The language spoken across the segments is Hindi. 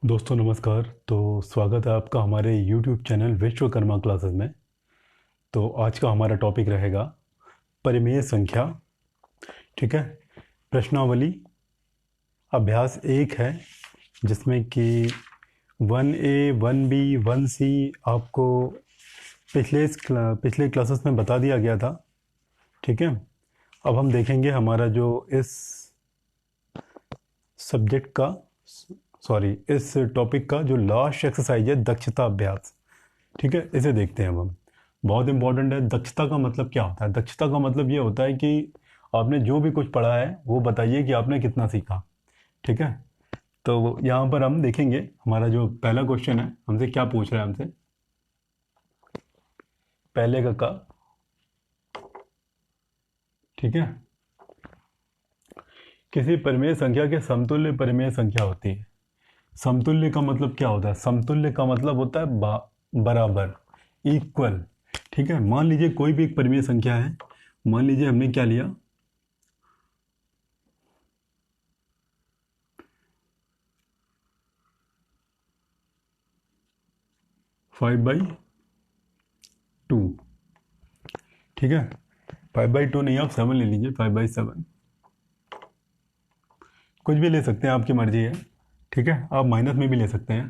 दोस्तों नमस्कार। तो स्वागत है आपका हमारे YouTube चैनल विश्वकर्मा क्लासेस में। तो आज का हमारा टॉपिक रहेगा परिमेय संख्या। ठीक है। प्रश्नावली अभ्यास 1 है, जिसमें कि 1A 1B 1C आपको पिछले क्लासेस में बता दिया गया था। ठीक है। अब हम देखेंगे हमारा जो इस सब्जेक्ट का इस टॉपिक का जो लास्ट एक्सरसाइज है, दक्षता अभ्यास। ठीक है, इसे देखते हैं अब हम। बहुत इंपॉर्टेंट है। दक्षता का मतलब क्या होता है? दक्षता का मतलब ये होता है कि आपने जो भी कुछ पढ़ा है वो बताइए कि आपने कितना सीखा। ठीक है। तो यहाँ पर हम देखेंगे हमारा जो पहला क्वेश्चन है, हमसे क्या पूछ रहा है। हमसे पहले का। ठीक है। किसी परिमेय संख्या के समतुल्य परिमेय संख्या होती है। समतुल्य का मतलब क्या होता है? समतुल्य का मतलब होता है बराबर, इक्वल। ठीक है। मान लीजिए कोई भी एक परिमेय संख्या है। मान लीजिए हमने क्या लिया, 5/2। ठीक है। 5/2 नहीं, आप 7 ले लीजिए, 5/7। कुछ भी ले सकते हैं, आपकी मर्जी है। ठीक है। आप माइनस में भी ले सकते हैं।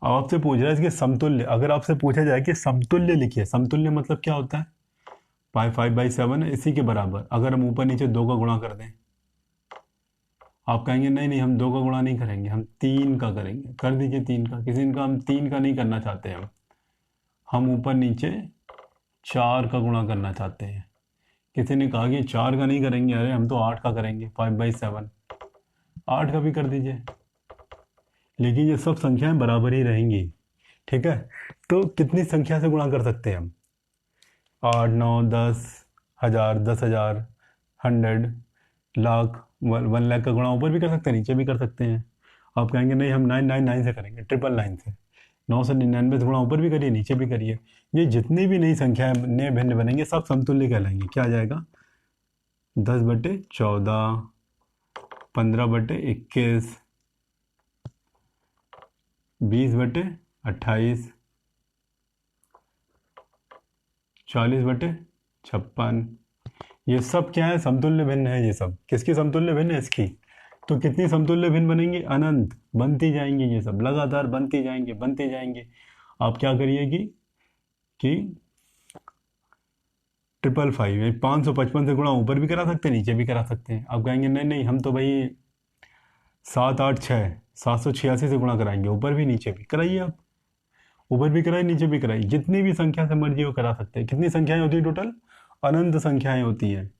अब आपसे पूछ रहा है इसके समतुल्य। अगर आपसे पूछा जाए कि समतुल्य लिखिए, समतुल्य मतलब क्या होता है? 5/7 है, इसी के बराबर। अगर हम ऊपर नीचे 2 का गुणा कर दें, आप कहेंगे नहीं नहीं, हम 2 का गुणा नहीं करेंगे, हम 3 का करेंगे। कर दीजिए 3 का। किसी का हम 3 का नहीं करना चाहते हैं, हम ऊपर नीचे 4 का गुणा करना चाहते हैं। किसी ने कहा कि 4 का नहीं करेंगे, अरे हम तो 8 का करेंगे, 5/7। 8 का भी कर दीजिए, लेकिन ये सब संख्याएं बराबर ही रहेंगी। ठीक है। तो कितनी संख्या से गुणा कर सकते हैं हम? 8, 9, 10, 1000, 10,000, 100, लाख, 1 लाख का गुणा ऊपर भी कर सकते हैं, नीचे भी कर सकते हैं। आप कहेंगे नहीं, हम 999 से करेंगे, 999 से। 999 से गुणा ऊपर भी करिए, नीचे भी करिए। ये जितनी भी नई संख्याएं नए भिन्न बनेंगे, सब समतुल्य कहलाएंगे। क्या आ जाएगा? 10/14, 15/21, 20/28, 40/56। ये सब क्या है? समतुल्य भिन्न है। ये सब किसकी समतुल्य भिन्न है? इसकी। तो कितनी समतुल्य भिन्न बनेंगी? अनंत बनती जाएंगी। ये सब लगातार बनती जाएंगे, बनते जाएंगे। आप क्या करिए कि 555, 555 से गुणा ऊपर भी करा सकते हैं, नीचे भी करा सकते हैं। आप कहेंगे नहीं नहीं, हम तो भाई 786 से गुणा कराएंगे, ऊपर भी नीचे भी कराइए। आप ऊपर भी कराइए, नीचे भी कराइए, जितनी भी संख्या से मर्जी हो करा सकते हैं। कितनी संख्याएं होती है टोटल? अनंत संख्याएं होती हैं,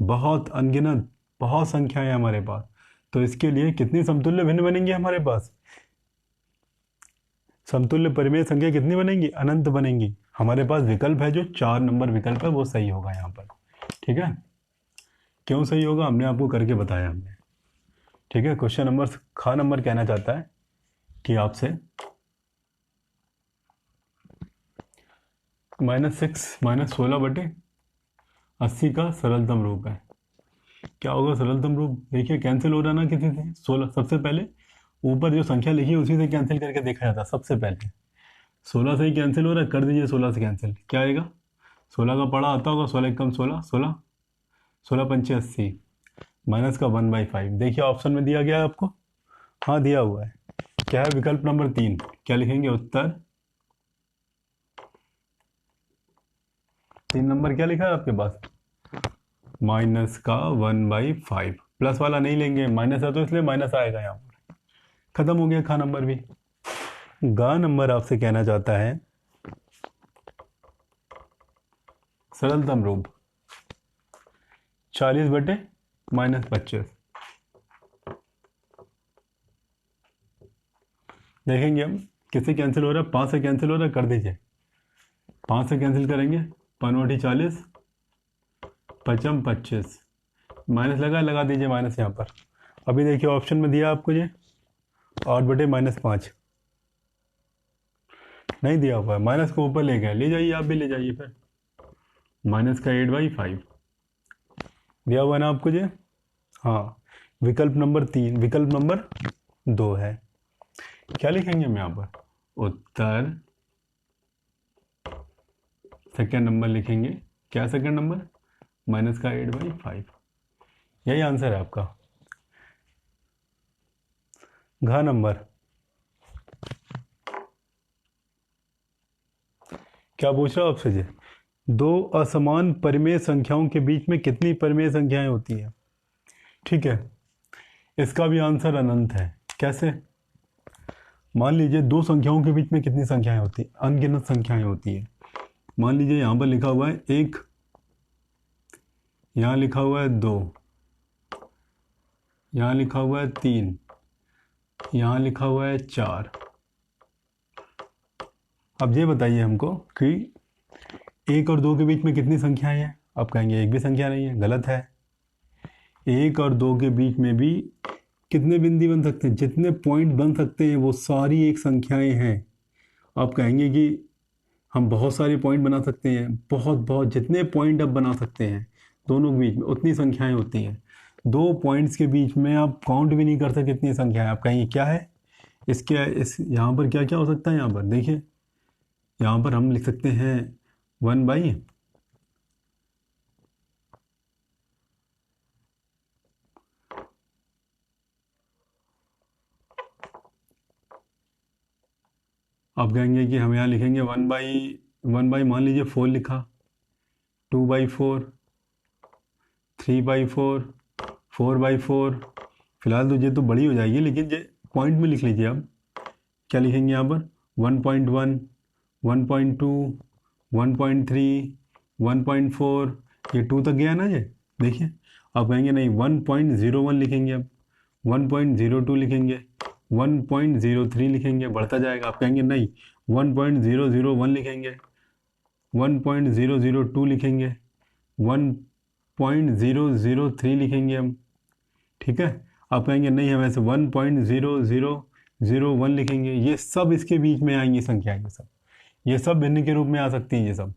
बहुत अनगिनत, बहुत संख्याएं हैं हमारे पास। तो इसके लिए कितनी समतुल्य भिन्न बनेंगी हमारे पास? समतुल्य परिमेय संख्या कितनी बनेंगी? अनंत बनेंगी। हमारे पास विकल्प है, जो 4 नंबर विकल्प है, वो सही होगा यहाँ पर। ठीक है। क्यों सही होगा, हमने आपको करके बताया हमने। ठीक है। क्वेश्चन नंबर नंबर कहना चाहता है कि आपसे -6 -16/80 का सरलतम रूप है। क्या होगा सरलतम रूप? देखिए कैंसिल हो रहा ना किसी से। 16 सबसे पहले ऊपर जो संख्या लिखी है उसी से कैंसिल करके देखा जाता है सबसे पहले। 16 से ही कैंसिल हो रहा है, कर दीजिए 16 से कैंसिल। क्या आएगा? 16 का पढ़ा आता होगा, 16 कम 16, 16, 16×5 = 80, माइनस का 1/5। देखिए ऑप्शन में दिया गया है आपको। हाँ दिया हुआ है। क्या है? विकल्प नंबर 3। क्या लिखेंगे उत्तर? 3 नंबर क्या लिखा है आपके पास? माइनस का 1/5। प्लस वाला नहीं लेंगे, माइनस है तो इसलिए माइनस आएगा यहाँ पर। खत्म हो गया खा नंबर भी। गा नंबर आपसे कहना चाहता है सरलतम रूप 40/-25। देखेंगे हम किससे कैंसिल हो रहा है। 5 से कैंसिल हो रहा है, कर दीजिए। 5 से कैंसिल करेंगे, 5×40, 5×25, माइनस लगा दीजिए माइनस यहाँ पर। अभी देखिए ऑप्शन में दिया आपको ये 8/-5। नहीं दिया हुआ है, माइनस को ऊपर ले गए, ले जाइए, आप भी ले जाइए फिर। माइनस का 8/5 दिया हुआ है ना आपको ये। हाँ, विकल्प नंबर 2 है। क्या लिखेंगे हम यहाँ पर? उत्तर सेकेंड नंबर लिखेंगे। क्या सेकेंड नंबर? -8/5। यही आंसर है आपका। घ नंबर क्या पूछ रहा हूँ आपसे जी? दो असमान परिमेय संख्याओं के बीच में कितनी परिमेय संख्याएं होती हैं? ठीक है, इसका भी आंसर अनंत है। कैसे? मान लीजिए दो संख्याओं के बीच में कितनी संख्याएं होती हैं? अनगिनत संख्याएं होती हैं। मान लीजिए यहाँ पर लिखा हुआ है 1, यहाँ लिखा हुआ है 2, यहाँ लिखा हुआ है 3, यहाँ लिखा हुआ है 4। अब ये बताइए हमको कि 1 और 2 के बीच में कितनी संख्याएं हैं? आप कहेंगे एक भी संख्या नहीं है। गलत है। 1 और 2 के बीच में भी कितने बिंदु बन सकते हैं? जितने पॉइंट बन सकते हैं वो सारी एक संख्याएं हैं। आप कहेंगे कि हम बहुत सारे पॉइंट बना सकते हैं। बहुत बहुत जितने पॉइंट आप बना सकते हैं दोनों के बीच में उतनी संख्याएं होती हैं। दो पॉइंट्स के बीच में आप काउंट भी नहीं कर सकते कितनी संख्याएं। आप कहेंगे क्या है इसके, इस यहाँ पर क्या क्या हो सकता है? यहाँ पर देखिए, यहाँ पर हम लिख सकते हैं 1/, आप कहेंगे कि हम यहाँ लिखेंगे 1/1 मान लीजिए 4 लिखा, 2/4, 3/4, 4/4। फिलहाल तो ये तो बड़ी हो जाएगी, लेकिन ये पॉइंट में लिख लीजिए आप। क्या लिखेंगे यहाँ पर? 1.1, 1.2, 1.3, 1.4। ये 2 तक गया ना ये? देखिए, आप कहेंगे नहीं 1.01 लिखेंगे, अब 1.02 लिखेंगे, 1.03 लिखेंगे, बढ़ता जाएगा। आप कहेंगे नहीं 1.001 लिखेंगे, 1.002 लिखेंगे, 1.003 लिखेंगे हम। ठीक है, आप कहेंगे नहीं हम ऐसे 1.0001 लिखेंगे। ये सब इसके बीच में आएंगी संख्याएं। ये सब भिन्न के रूप में आ सकती हैं ये सब।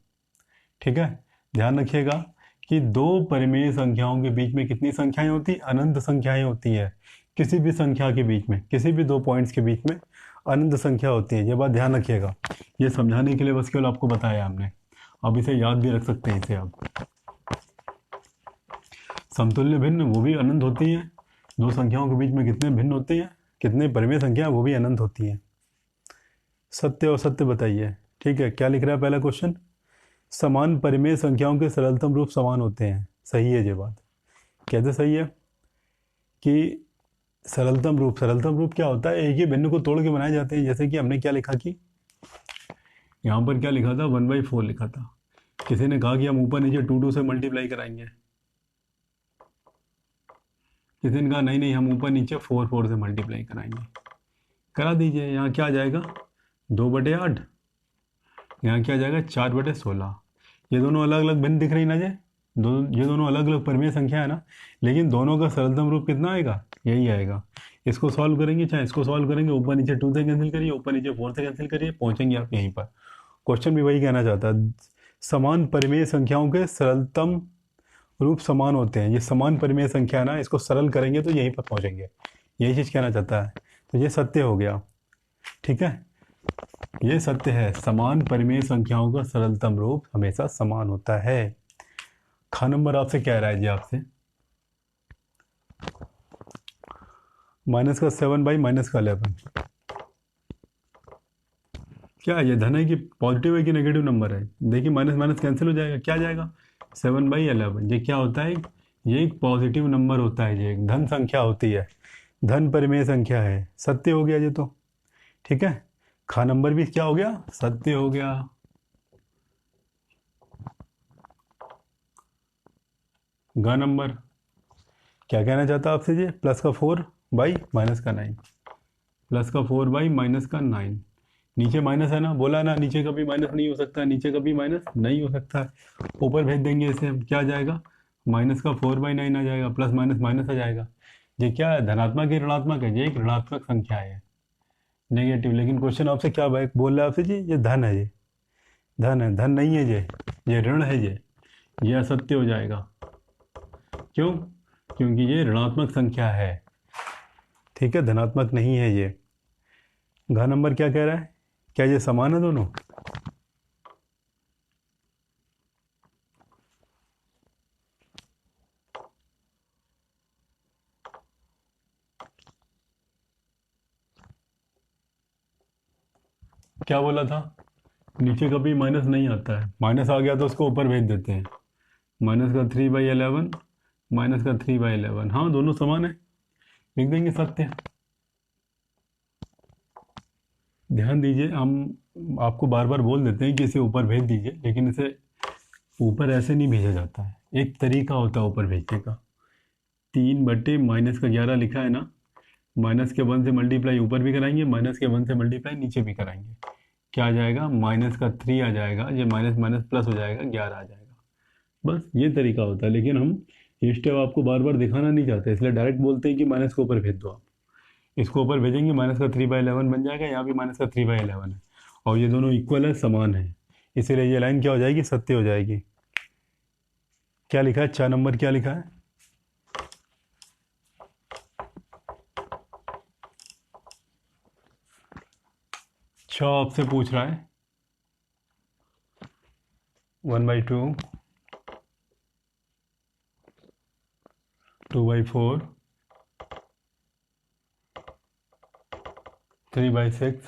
ठीक है, ध्यान रखिएगा कि दो परिमेय संख्याओं के बीच में कितनी संख्याएं होती? अनंत संख्याएं होती है। किसी भी संख्या के बीच में, किसी भी दो पॉइंट्स के बीच में अनंत संख्या होती है। ये बात ध्यान रखिएगा। ये समझाने के लिए बस केवल आपको बताया हमने। अब इसे याद भी रख सकते हैं इसे आप। समतुल्य भिन्न वो भी अनंत होती हैं। दो संख्याओं के बीच में कितने भिन्न होते हैं, कितने परिमेय संख्या वो भी अनंत होती हैं। सत्य और सत्य बताइए। ठीक है, क्या लिख रहा है पहला क्वेश्चन? समान परिमेय संख्याओं के सरलतम रूप समान होते हैं। सही है ये बात। कैसे सही है? कि सरलतम रूप क्या होता है? एक ही भिन्न को तोड़ के बनाए जाते हैं। जैसे कि हमने क्या लिखा कि यहाँ पर क्या लिखा था? 1/4 लिखा था। किसी ने कहा कि हम ऊपर नीचे 2 से मल्टीप्लाई कराएंगे। किसी ने कहा नहीं नहीं हम ऊपर नीचे 4 से मल्टीप्लाई कराएंगे। करा दीजिए। यहाँ क्या आ जाएगा? 2/8। यहाँ क्या आ जाएगा? 4/16। ये दोनों अलग अलग भिन्न दिख रही ना ये दोनों अलग अलग परिमेय संख्या है ना, लेकिन दोनों का सरलतम रूप कितना आएगा? यही आएगा। इसको सॉल्व करेंगे चाहे इसको सॉल्व करेंगे, ऊपर नीचे 2 से कैंसिल करिए, ऊपर नीचे 4 से कैंसिल करिए, पहुंचेंगे आप यहीं पर। क्वेश्चन भी वही कहना चाहता है। समान परिमेय संख्याओं के सरलतम रूप समान होते हैं। ये समान परिमेय संख्या है ना, इसको सरल करेंगे तो यहीं पर पहुंचेंगे। यही चीज़ कहना चाहता है। तो ये सत्य हो गया। ठीक है, ये सत्य है। समान परिमेय संख्याओं का सरलतम रूप हमेशा समान होता है। ख नंबर आपसे कह रहा है जी, आपसे -7/-11। क्या है ये? धन है कि पॉजिटिव है कि नेगेटिव नंबर है? देखिए माइनस माइनस कैंसिल हो जाएगा। क्या जाएगा? 7/11। ये क्या होता है? ये एक पॉजिटिव नंबर होता है। ये एक धन संख्या होती है, धन परिमेय संख्या है। सत्य हो गया ये तो। ठीक है, खा नंबर भी क्या हो गया? सत्य हो गया। ग नंबर क्या कहना चाहता आपसे जी? +4/-9। +4/-9। नीचे माइनस है ना, बोला ना नीचे कभी माइनस नहीं हो सकता, नीचे कभी माइनस नहीं हो सकता। ऊपर भेज देंगे इसे हम। क्या जाएगा? -4/9 आ जाएगा, प्लस माइनस माइनस आ जाएगा। ये क्या है? धनात्मक या ऋणात्मक है? ये एक ऋणात्मक संख्या है, नेगेटिव। लेकिन क्वेश्चन आपसे क्या बोल रहा है आपसे जी? ये धन है। ये धन है, धन नहीं है ये ऋण है। ये असत्य हो जाएगा। क्यों? क्योंकि ये ऋणात्मक संख्या है। ठीक है, धनात्मक नहीं है ये। घ नंबर क्या कह रहा है, क्या ये समान है दोनों? क्या बोला था, नीचे कभी माइनस नहीं आता है, माइनस आ गया तो उसको ऊपर भेज देते हैं। माइनस का 3/11 माइनस का 3/11, हाँ दोनों समान है, लिख देंगे सत्य। ध्यान दीजिए, हम आपको बार बार बोल देते हैं कि इसे ऊपर भेज दीजिए, लेकिन इसे ऊपर ऐसे नहीं भेजा जाता है, एक तरीका होता है ऊपर भेजने का। 3/-11 लिखा है ना, माइनस के 1 से मल्टीप्लाई ऊपर भी कराएंगे, माइनस के 1 से मल्टीप्लाई नीचे भी कराएंगे। क्या आ जाएगा, माइनस का 3 आ जाएगा, ये माइनस माइनस प्लस हो जाएगा, 11 आ जाएगा। बस ये तरीका होता है, लेकिन हम ये स्टेप आपको बार बार दिखाना नहीं चाहते, इसलिए डायरेक्ट बोलते हैं कि माइनस को ऊपर भेज दो आप। इसको ऊपर भेजेंगे, माइनस का 3/11 बन जाएगा, यहाँ भी माइनस का 3/11 है, और ये दोनों इक्वल है, समान है, इसीलिए ये लाइन क्या हो जाएगी, सत्य हो जाएगी। क्या लिखा है 4 नंबर, क्या लिखा है? छ आपसे पूछ रहा है 1/2, 2/4, 3/6,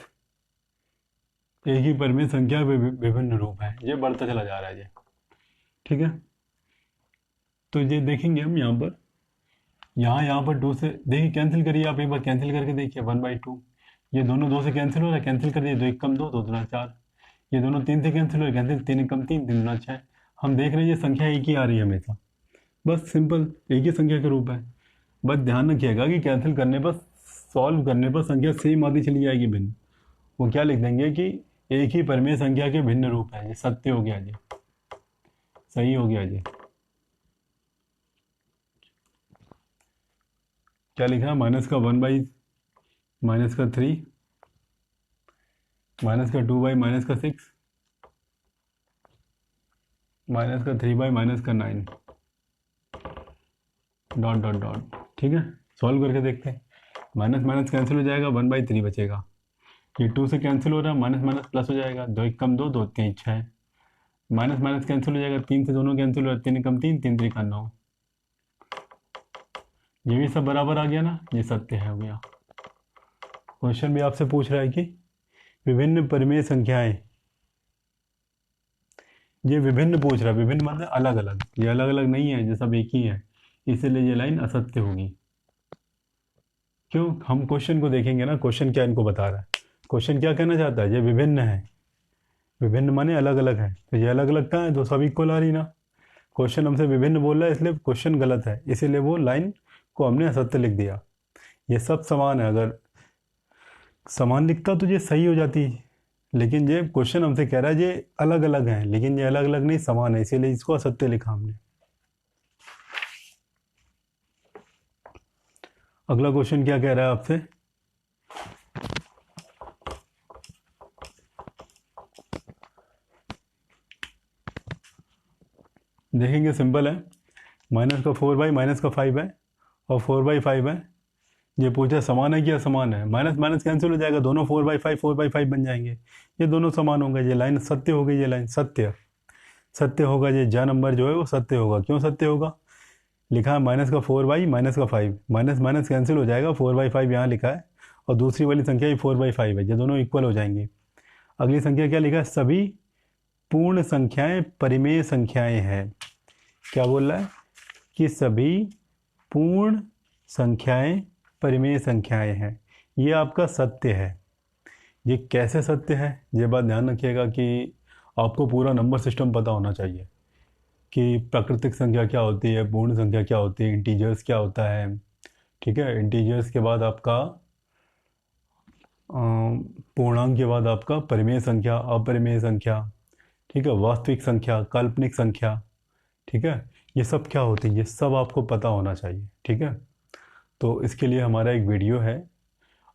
एक ही परिमेय संख्या विभिन्न रूप है, ये बढ़ता चला जा रहा है ये, ठीक है। तो ये देखेंगे हम यहाँ पर, यहाँ पर 2 से देखिए, कैंसिल करिए आप एक बार, कैंसिल करके देखिए 1/2, ये दोनों 2 से कैंसिल हो रहा है, कैंसिल कर दिए, 2 1 कम 2, 2 दूना 4, ये दोनों 3 से कैंसिल हो रहे, कैंसिल, 3 1 कम 3, 3 दूना 6। हम देख रहे हैं ये संख्या एक ही आ रही है हमेशा, बस सिंपल एक ही संख्या का रूप है। बस ध्यान रखिएगा कि कैंसिल करने पर, सॉल्व करने पर संख्या सेम आती चली जाएगी भिन्न, वो क्या लिख देंगे कि एक ही परिमेय संख्या के भिन्न रूप है, ये सत्य हो गया जी, सही हो गया जी। क्या लिखा है, माइनस का 1/, माइनस का 3, माइनस का 2/, माइनस का 6, माइनस का 3/, माइनस का 9, डॉट डॉट डॉट, ठीक है। सॉल्व करके देखते हैं, माइनस माइनस कैंसिल हो जाएगा, 1/3 बचेगा, ये 2 से कैंसिल हो रहा है, माइनस माइनस प्लस हो जाएगा, 2 1 कम 2, 2 3 6, माइनस माइनस कैंसिल हो जाएगा, 3 से दोनों कैंसिल हो रहा है, 3 कम 3, 3 3 9, ये भी सब बराबर आ गया ना, ये सत्य है हो गया। क्वेश्चन भी आपसे पूछ रहा है कि विभिन्न परिमेय संख्याएं, ये विभिन्न पूछ रहा है, विभिन्न मतलब अलग अलग, ये अलग अलग नहीं है, ये सब एक ही है, इसीलिए ये लाइन असत्य होगी। क्यों, हम क्वेश्चन को देखेंगे ना, क्वेश्चन क्या इनको बता रहा है, क्वेश्चन क्या कहना चाहता है, ये विभिन्न है, विभिन्न माने अलग अलग है, तो ये अलग अलग कहाँ है, तो सब इक्वल आ रही ना। क्वेश्चन हमसे विभिन्न बोल रहा है, इसलिए क्वेश्चन गलत है, इसीलिए वो लाइन को हमने असत्य लिख दिया। ये सब समान है, अगर समान लिखता तो ये सही हो जाती, लेकिन ये क्वेश्चन हमसे कह रहा है ये अलग अलग हैं, लेकिन ये अलग अलग नहीं, समान है, इसीलिए इसको असत्य लिखा हमने। अगला क्वेश्चन क्या कह रहा है आपसे, देखेंगे, सिंपल है, माइनस का 4/, माइनस का 5 है, और 4/5 है, ये पूछा समान है कि असमान है, माइनस माइनस कैंसिल हो जाएगा, दोनों 4/5 4/5 बन जाएंगे, ये दोनों समान होंगे, ये लाइन सत्य हो गई, ये लाइन सत्य सत्य होगा, ये जा नंबर जो है वो सत्य होगा। क्यों सत्य होगा, लिखा है माइनस का 4/, माइनस का 5, माइनस माइनस कैंसिल हो जाएगा, 4/5 यहाँ लिखा है, और दूसरी वाली संख्या भी 4/5 है, ये दोनों इक्वल हो जाएंगी। अगली संख्या क्या लिखा है, सभी पूर्ण संख्याएं परिमेय संख्याएं हैं। क्या बोल रहा है कि सभी पूर्ण संख्याएं परिमेय संख्याएं हैं, ये आपका सत्य है। ये कैसे सत्य है, ये बात ध्यान रखिएगा कि आपको पूरा नंबर सिस्टम पता होना चाहिए कि प्राकृतिक संख्या क्या होती है, पूर्ण संख्या क्या होती है, इंटीजर्स क्या होता है, ठीक है। इंटीजर्स के बाद आपका पूर्णांक के बाद आपका परिमेय संख्या, अपरिमेय संख्या, ठीक है, वास्तविक संख्या, काल्पनिक संख्या, ठीक है, ये सब क्या होती है, ये सब आपको पता होना चाहिए, ठीक है। तो इसके लिए हमारा एक वीडियो है,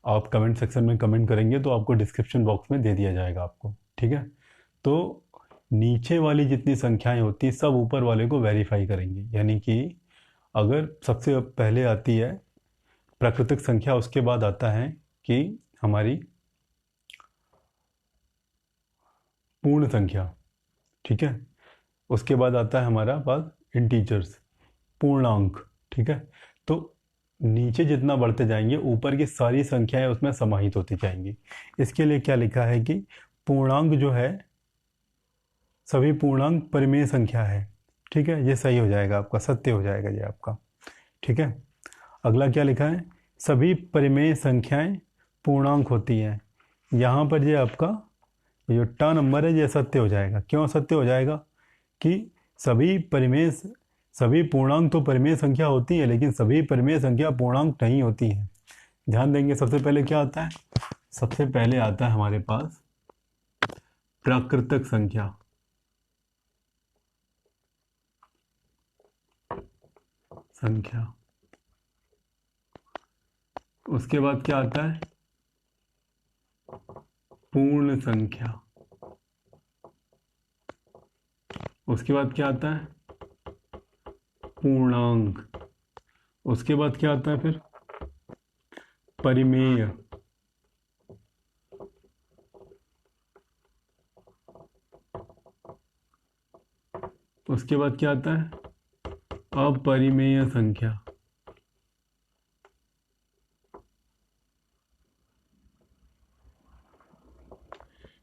आप कमेंट सेक्शन में कमेंट करेंगे तो आपको डिस्क्रिप्शन बॉक्स में दे दिया जाएगा आपको, ठीक है। तो नीचे वाली जितनी संख्याएं होती हैं सब ऊपर वाले को वेरीफाई करेंगे, यानी कि अगर सबसे पहले आती है प्राकृतिक संख्या, उसके बाद आता है कि हमारी पूर्ण संख्या, ठीक है। उसके बाद आता है हमारा पास इंटीजर्स, पूर्णांक, ठीक है। तो नीचे जितना बढ़ते जाएंगे ऊपर की सारी संख्याएं उसमें समाहित होती जाएंगी। इसके लिए क्या लिखा है कि पूर्णांक जो है, सभी पूर्णांक परिमेय संख्या है, ठीक है। ये सही हो जाएगा आपका, सत्य हो जाएगा ये आपका, ठीक है। अगला क्या लिखा है, सभी परिमेय संख्याएं पूर्णांक होती हैं। यहाँ पर ये आपका जो टा नंबर है ये सत्य हो जाएगा। क्यों सत्य हो जाएगा कि सभी पूर्णांक तो परिमेय संख्या होती है, लेकिन सभी परिमेय संख्या पूर्णांक नहीं होती हैं। ध्यान देंगे, सबसे पहले क्या आता है, सबसे पहले आता है हमारे पास प्राकृतिक संख्या, उसके बाद क्या आता है, पूर्ण संख्या, उसके बाद क्या आता है, पूर्णांक, उसके बाद क्या आता है फिर परिमेय, उसके बाद क्या आता है अपरिमेय संख्या,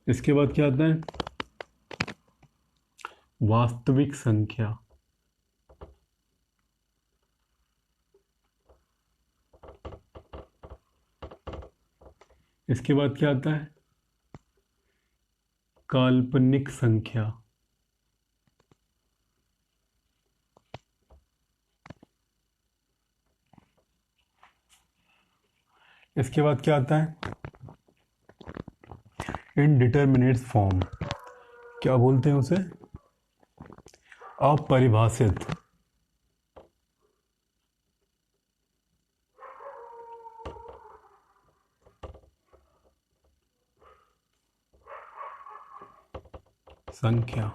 इसके बाद क्या आता है वास्तविक संख्या, इसके बाद क्या आता है काल्पनिक संख्या, इसके बाद क्या आता है इनडिटरमिनेट फॉर्म, क्या बोलते हैं उसे, अपरिभाषित, संख्या।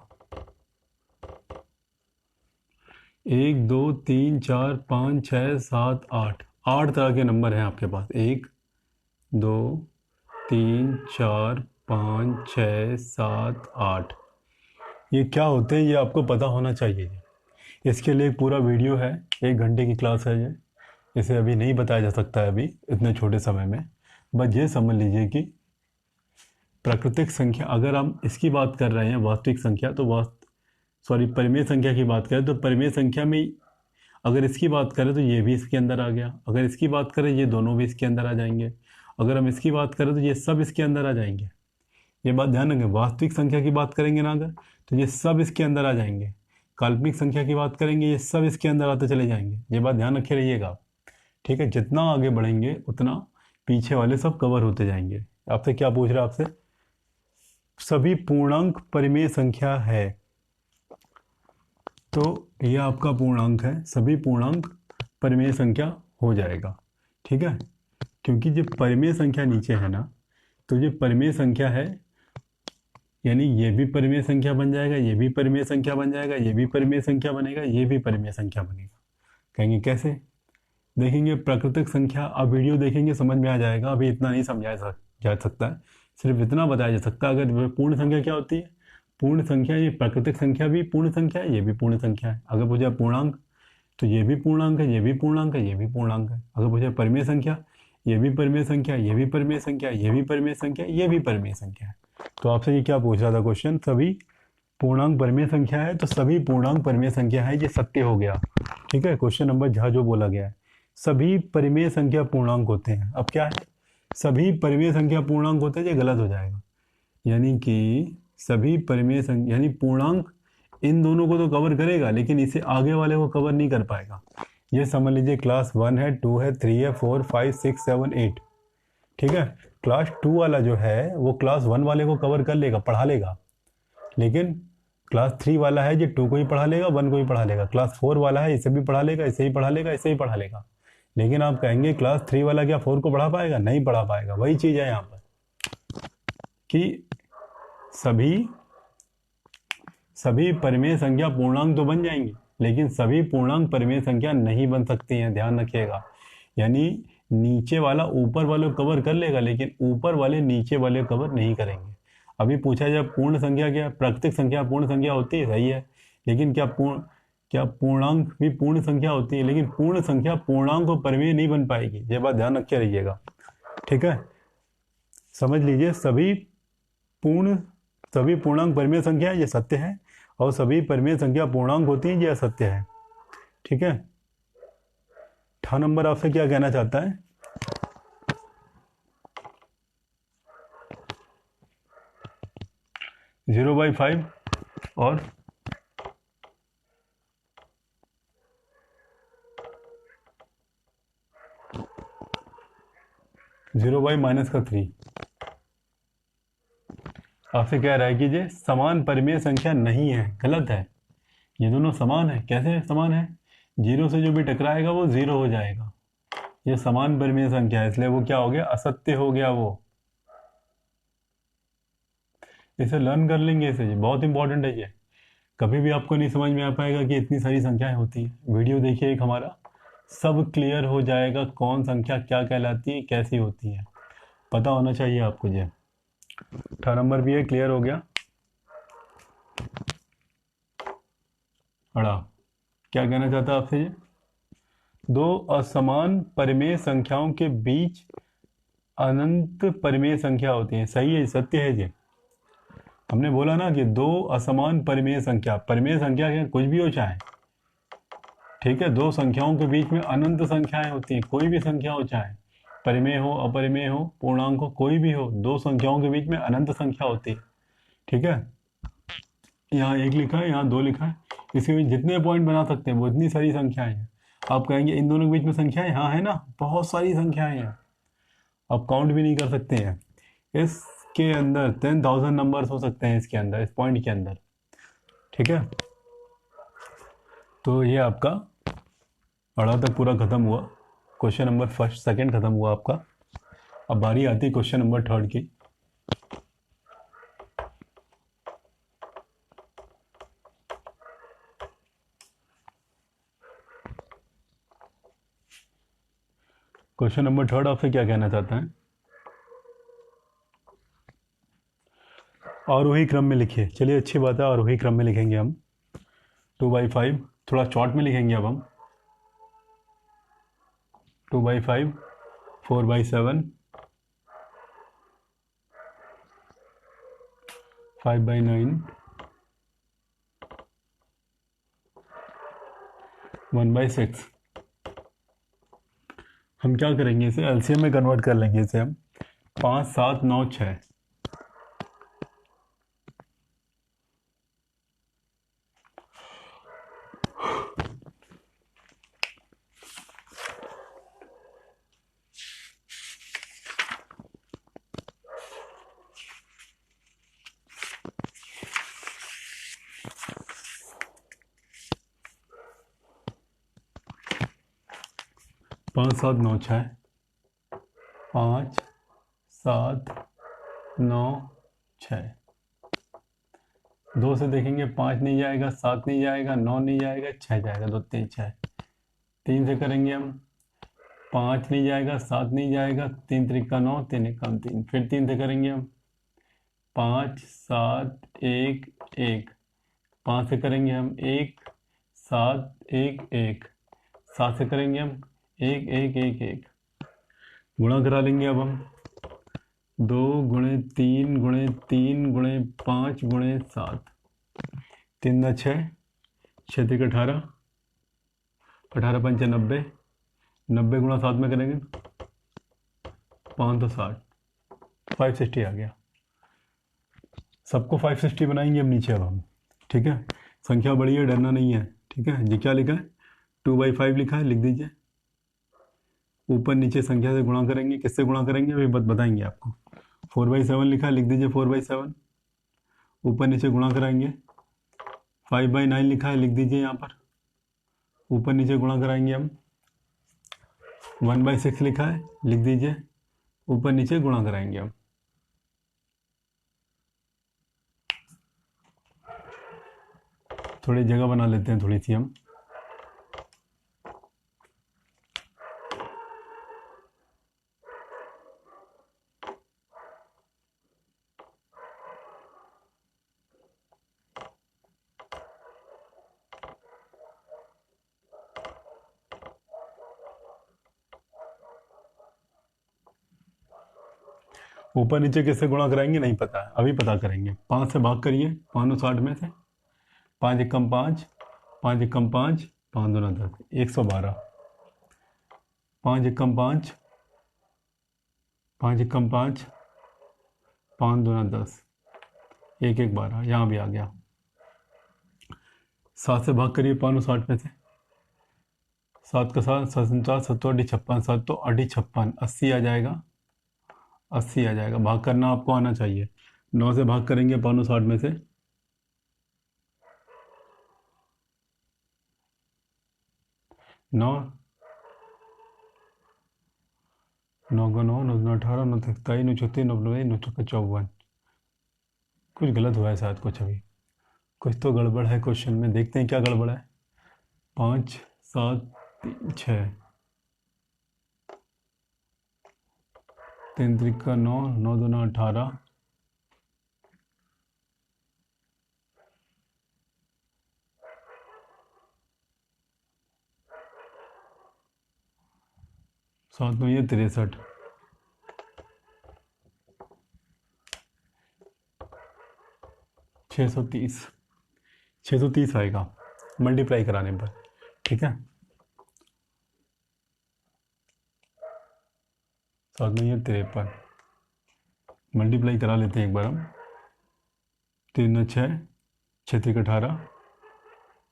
1 2 3 4 5 6 7 8, 8 तरह के नंबर हैं आपके पास। 1 2 3 4 5 6 7 8, ये क्या होते हैं ये आपको पता होना चाहिए। इसके लिए एक पूरा वीडियो है, 1 घंटे की क्लास है ये, इसे अभी नहीं बताया जा सकता है अभी इतने छोटे समय में। बस ये समझ लीजिए कि प्राकृतिक संख्या, अगर हम इसकी बात कर रहे हैं वास्तविक संख्या, तो परिमेय संख्या की बात करें तो परिमेय संख्या में अगर इसकी बात करें तो ये भी इसके अंदर आ गया, अगर इसकी बात करें ये दोनों भी इसके अंदर आ जाएंगे, अगर हम इसकी बात करें तो ये सब इसके अंदर आ जाएंगे। ये बात ध्यान रखें, वास्तविक संख्या की बात करेंगे ना अगर, तो ये सब इसके अंदर आ जाएंगे। काल्पनिक संख्या की बात करेंगे, ये सब इसके अंदर आते चले जाएंगे। ये बात ध्यान रखे रहिएगा, ठीक है। जितना आगे बढ़ेंगे उतना पीछे वाले सब कवर होते जाएंगे। आपसे क्या पूछ रहा है, आपसे सभी पूर्णांक परिमेय संख्या है, तो ये आपका पूर्णांक है, सभी पूर्णांक परिमेय संख्या हो जाएगा, ठीक है। क्योंकि जो परिमेय संख्या नीचे है ना, तो ये परिमेय संख्या है, यानी ये भी परिमेय संख्या बन जाएगा, ये भी परिमेय संख्या बन जाएगा, ये भी परिमेय संख्या बनेगा, ये भी परिमेय संख्या बनेगा। कहेंगे कैसे, देखेंगे प्राकृतिक संख्या, अब वीडियो देखेंगे समझ में आ जाएगा। अभी इतना नहीं समझाया जा सकता है, सिर्फ इतना बताया जा सकता है। अगर पूर्ण संख्या क्या होती है, पूर्ण संख्या, ये प्राकृतिक संख्या भी पूर्ण संख्या है, ये भी पूर्ण संख्या है। अगर पूछा पूर्णांक तो ये भी पूर्णांक है, ये भी पूर्णांक है, ये भी पूर्णांक है। अगर पूछा परिमेय संख्या, ये भी परिमेय संख्या, ये भी परिमेय संख्या, ये भी परिमेय संख्या, ये भी परिमेय संख्या है। तो आपसे ये क्या पूछ रहा था क्वेश्चन, सभी पूर्णांक परिमेय संख्या है, तो सभी पूर्णांक परिमेय संख्या है, ये सत्य हो गया, ठीक है। क्वेश्चन नंबर जहाँ जो बोला गया है, सभी परिमेय संख्या पूर्णांक होते हैं। अब क्या है, सभी परिमेय संख्या पूर्णांक होते हैं, ये गलत हो जाएगा। यानी कि सभी परिमेय संख्या, यानी पूर्णांक इन दोनों को तो कवर करेगा, लेकिन इसे आगे वाले को कवर नहीं कर पाएगा। ये समझ लीजिए क्लास 1 है, 2 है, 3 है, 4 5 6 7 8, ठीक है। क्लास 2 वाला जो है वो क्लास 1 वाले को कवर कर लेगा, पढ़ा लेगा, लेकिन क्लास 3 वाला है जो 2 को ही पढ़ा लेगा, 1 को ही पढ़ा लेगा। क्लास 4 वाला है इसे भी पढ़ा लेगा, इसे ही पढ़ा लेगा, इसे ही पढ़ा लेगा। लेकिन आप कहेंगे क्लास 3 वाला क्या 4 को पढ़ा पाएगा, नहीं पढ़ा पाएगा। वही चीज़ है यहाँ पर कि सभी परिमेय संख्या पूर्णांक तो बन जाएंगी, लेकिन सभी पूर्णांक परिमेय संख्या नहीं बन सकती हैं, ध्यान रखिएगा। यानी नीचे वाला ऊपर वाले कवर कर लेगा, लेकिन ऊपर वाले नीचे वाले कवर नहीं करेंगे। अभी पूछा जाए पूर्ण संख्या क्या है, प्राकृतिक संख्या पूर्ण संख्या होती है, सही है, लेकिन क्या पूर्णांक भी पूर्ण संख्या होती है, लेकिन पूर्ण संख्या पूर्णांक और परिमेय नहीं बन पाएगी, ये बात ध्यान रखे रहिएगा, ठीक है। समझ लीजिए सभी पूर्णांक परिमेय संख्या है, ये सत्य है, और सभी परिमेय संख्या पूर्णांक होती हैं, ये असत्य है, ठीक है। 8 नंबर आपसे क्या कहना चाहता है, 0/5 और 0/-3 आपसे कह रहा है कि ये समान परिमेय संख्या नहीं है, गलत है। ये दोनों समान है, कैसे समान है, जीरो से जो भी टकराएगा वो जीरो हो जाएगा, ये समान परिमेय संख्या है, इसलिए वो क्या हो गया, असत्य हो गया वो। इसे लर्न कर लेंगे, इसे बहुत इंपॉर्टेंट है ये, कभी भी आपको नहीं समझ में आ पाएगा कि इतनी सारी संख्याएं होती हैं। वीडियो देखिए एक हमारा, सब क्लियर हो जाएगा, कौन संख्या क्या कहलाती है, कैसी होती है, पता होना चाहिए आपको ये। 8 नंबर भी है, क्लियर हो गया। अड़ा क्या कहना चाहता है आपसे ये, दो असमान परिमेय संख्याओं के बीच अनंत परिमेय संख्या होती है, सही है, सत्य है ये। हमने बोला ना कि दो असमान परिमेय संख्या क्या कुछ भी हो चाहे, ठीक है, दो संख्याओं के बीच में अनंत संख्याएं होती हैं, कोई भी संख्या हो चाहे परिमेय हो अपरिमेय हो पूर्णांक हो कोई भी हो, दो संख्याओं के बीच में अनंत संख्या होती है, ठीक है। यहाँ एक लिखा है, यहाँ दो लिखा है, इसके बीच जितने पॉइंट बना सकते हैं वो इतनी सारी संख्याएं हैं। आप कहेंगे इन दोनों के बीच में संख्याएं, हाँ है ना, बहुत सारी संख्याएं हैं, आप काउंट भी नहीं कर सकते हैं। इसके अंदर 10,000 नंबर्स हो सकते हैं, इसके अंदर, इस पॉइंट के अंदर, ठीक है। तो ये आपका अड़ा तक पूरा खत्म हुआ, क्वेश्चन नंबर फर्स्ट सेकंड खत्म हुआ आपका। अब बारी आती है क्वेश्चन नंबर थर्ड की। क्वेश्चन नंबर थर्ड आपसे क्या कहना चाहता है, आरोही क्रम में लिखिए, चलिए अच्छी बात है, आरोही क्रम में लिखेंगे हम। 2/5 थोड़ा शॉर्ट में लिखेंगे अब हम, 2/5 4/7 5/9 1/6। हम क्या करेंगे, इसे एलसीएम में कन्वर्ट कर लेंगे, इसे हम 5 7 9 6 5 7 9 6 5 7 9 6। दो से देखेंगे, 5 नहीं जाएगा, 7 नहीं जाएगा, 9 नहीं जाएगा, 6 जाएगा, 2 3 6। 3 से करेंगे हम, 5 नहीं जाएगा, 7 नहीं जाएगा, 3 त्रिका 9 3 एकम 3, फिर 3 से करेंगे हम, 5 7 1 1। 5 से करेंगे हम 1 7 1 1। 7 से करेंगे हम 1 1 1 1। गुणा करा लेंगे अब हम, 2 गुणे 3 गुणे 3 गुणे 5 गुणे 7, 3 ना 6, 6 3 18, 18 5 90, 90 गुणा 7 में करेंगे 560, 560 आ गया। सबको 560 बनाएंगे हम नीचे अब हम, ठीक है। संख्या बड़ी है, डरना नहीं है, ठीक है। जी क्या लिखा है, 2/5 लिखा है, लिख दीजिए। ऊपर नीचे संख्या से गुणा करेंगे, किससे गुणा करेंगे अभी बताएंगे आपको। 4/7 लिखा है, लिख दीजिए 4/7। ऊपर नीचे गुणा कराएंगे। 5/9 लिखा है, लिख दीजिए यहाँ पर, ऊपर नीचे गुणा कराएंगे हम। 1/6 लिखा है, लिख दीजिए, ऊपर नीचे गुणा कराएंगे हम। थोड़ी जगह बना लेते हैं थोड़ी सी हम। ऊपर नीचे किससे गुणा कराएंगे नहीं पता है, अभी पता करेंगे। 5 से भाग करिए 5×60 में से, 5 एकम 5, 5 एकम 5, 5 दूना 10, 112। 5 एकम 5, 5 एकम 5, 5 दूना 10, 1 1 12, यहाँ भी आ गया। 7 से भाग करिए 5×60 में से, 7 का 7, 7×7, 7×8 56, 7 तो 8 56, 80 आ जाएगा, 80 आ जाएगा। भाग करना आपको आना चाहिए। 9 से भाग करेंगे 5×60 में से, 9, 9 का 9, 9 दूना 18, 9 27, 9 36, 9 9 9 54। कुछ गलत हुआ है शायद, कुछ तो गड़बड़ है क्वेश्चन में। देखते हैं क्या गड़बड़ है। 5 7 3 6, 3 त्रिका 9, 9 दूना 18, 7 9 ये 63, 630, 630 आएगा मल्टीप्लाई कराने पर। ठीक है, 7 9 ये 53, मल्टीप्लाई करा लेते हैं एक बार हम। 3 9 6, 6 3 18,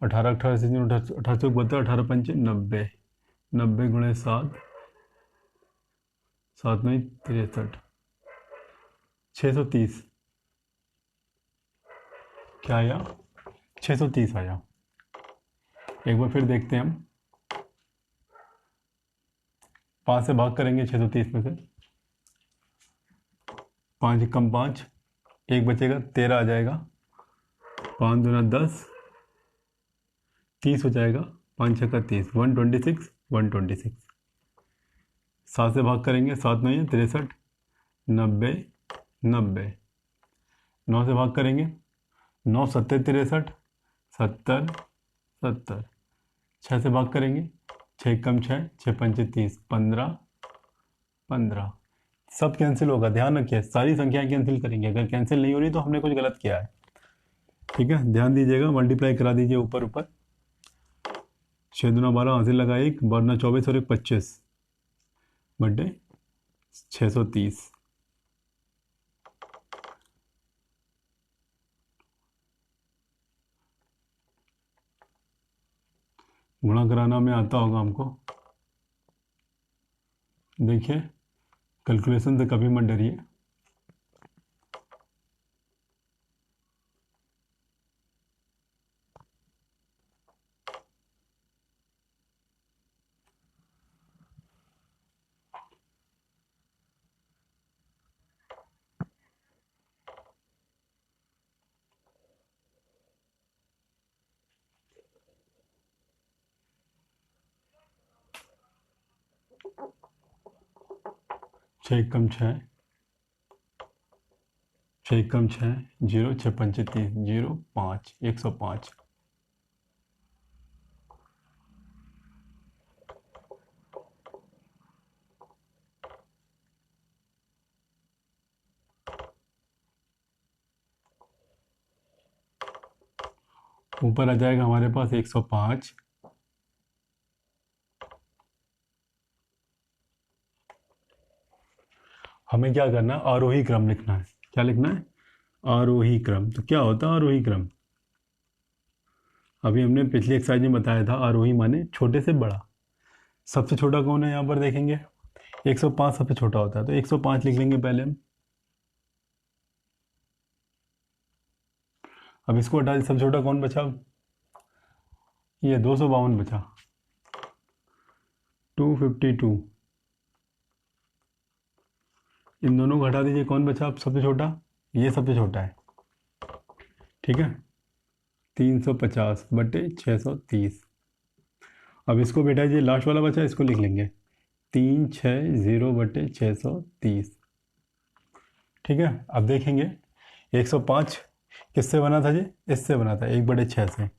18 18 से 18 से 72, 18 5 90, 90 गुणे 7, 7 9 63, 630। क्या आया? 630 आया। एक बार फिर देखते हैं हम। 5 से भाग करेंगे 630 में से, 5 एकम 5, 1 बचेगा 13 आ जाएगा, 5 दूना 10, 30 हो जाएगा, 5 6 का 30, 126, 126। 7 से भाग करेंगे 7 9 63, 90 90। 9 से भाग करेंगे 9 7 63, 70 70। 6 से भाग करेंगे 6 कम 6, 6 5 30, 15 15। सब कैंसिल होगा, ध्यान रखिए सारी संख्याएं कैंसिल करेंगे। अगर कैंसिल नहीं हो रही तो हमने कुछ गलत किया है। ठीक है, ध्यान दीजिएगा, मल्टीप्लाई करा दीजिए ऊपर ऊपर। 6 दूना 12, हासिल लगा 1, 12 24 और 1 25, बटे 630। गुणा कराना में आता होगा हमको। देखिए कैलकुलेशन से कभी मत डरिए। छः कम 6, 6 कम 6, 0 6 5 30, 0 5, 105। ऊपर आ जाएगा हमारे पास 105। हमें क्या करना है, आरोही क्रम लिखना है। क्या लिखना है? आरोही क्रम। तो क्या होता है आरोही क्रम? अभी हमने पिछली एक्सरसाइज में बताया था, आरोही माने छोटे से बड़ा। सबसे छोटा कौन है यहाँ पर देखेंगे? 105 सबसे छोटा होता है, तो 105 लिख लेंगे पहले हम। अब इसको हटा, सबसे छोटा कौन बचा? ये 252 बचा, 252। इन दोनों को हटा दीजिए, कौन बचा अब सबसे छोटा? ये सबसे छोटा है। ठीक है, 350 बटे 630। अब इसको बेटा जी लास्ट वाला बचा, इसको लिख लेंगे 360 बटे 630। ठीक है, अब देखेंगे 105 किससे बना था जी? इससे बना था, 1/6 से।